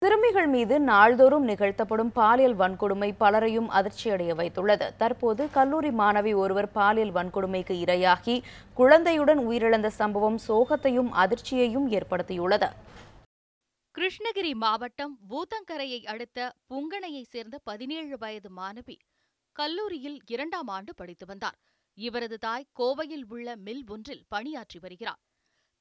சிறுமிகள் மீது நாள்தோறும் நிகழ்த்தப்படும் பாலியல் வன்கொடுமை பலரையும் அதிர்ச்சியடைய வைத்துள்ளது. தற்போது கல்லூரி மாணவி ஒருவர் பாலியல் வன்கொடுமைக்கு இரையாகி குழந்தையுடன் உயிரிழந்த சம்பவம் சோகத்தையும் அதிர்ச்சியையும் ஏற்படுத்தியுள்ளது. கிருஷ்ணகிரி மாவட்டம் ஊத்தங்கரையை அடுத்த புங்கனையைச் சேர்ந்த 17 வயது மாணவி கல்லூரியில் 2ஆம் ஆண்டு படித்து வந்தார். இவரது தாய் கோவையில் உள்ள மில் ஒன்றில் பணியாற்றி வருகிறார்.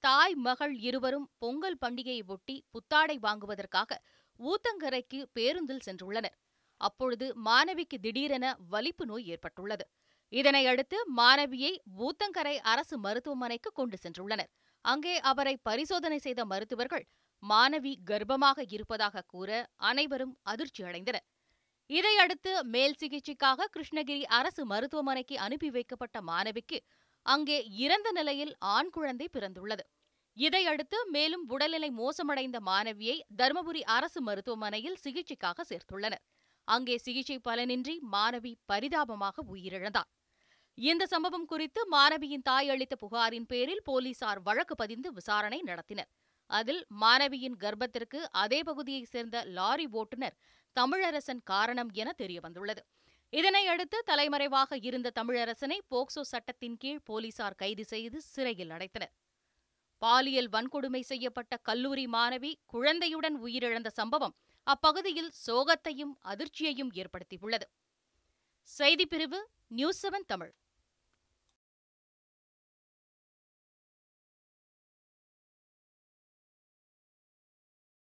தாய் மகள் இருவரும் பொங்கல் பண்டிகையை ஒட்டி புத்தாடை வாங்குவதற்காக ஊத்தங்கரைக்கு பேருந்தில் சென்றுள்ளனர். அப்பொழுது மாணவிக்கு திடீரென வலிப்பு நோய் ஏற்பட்டுள்ளது. இதனையடுத்து மாணவியை ஊத்தங்கரை அரசு மருத்துவமனைக்கு கொண்டு சென்றுள்ளனர். அங்கே அவரை பரிசோதனை செய்த மருத்துவர்கள் மாணவி கர்ப்பமாக இருப்பதாக கூற அனைவரும் அதிர்ச்சியடைந்தனர். இதையடுத்து மேல் சிகிச்சைக்காக கிருஷ்ணகிரி அரசு மருத்துவமனைக்கு அனுப்பி வைக்கப்பட்ட மாணவிக்கு அங்கே இறந்த நிலையில் ஆண் குழந்தை பிறந்துள்ளது. இதையடுத்து மேலும் உடல்நிலை மோசமடைந்த மாணவியை தருமபுரி அரசு மருத்துவமனையில் சிகிச்சைக்காக சேர்த்துள்ளனர். அங்கே சிகிச்சை பலனின்றி மாணவி பரிதாபமாக உயிரிழந்தார். இந்த சம்பவம் குறித்து மாணவியின் தாய் அளித்த புகாரின் பேரில் போலீசார் வழக்கு பதிந்து விசாரணை நடத்தினர். அதில் மாணவியின் கர்ப்பத்திற்கு அதே பகுதியைச் சேர்ந்த லாரி ஓட்டுநர் தமிழரசன் காரணம் என தெரியவந்துள்ளது. இதனையடுத்து தலைமறைவாக இருந்த தமிழரசனை போக்சோ சட்டத்தின் கீழ் போலீசார் கைது செய்து சிறையில் அடைத்தனர். பாலியல் வன்கொடுமை செய்யப்பட்ட கல்லூரி மாணவி குழந்தையுடன் உயிரிழந்த சம்பவம் அப்பகுதியில் சோகத்தையும் அதிர்ச்சியையும் ஏற்படுத்தியுள்ளது. செய்திப்பிரிவு நியூஸ் 7 தமிழ்.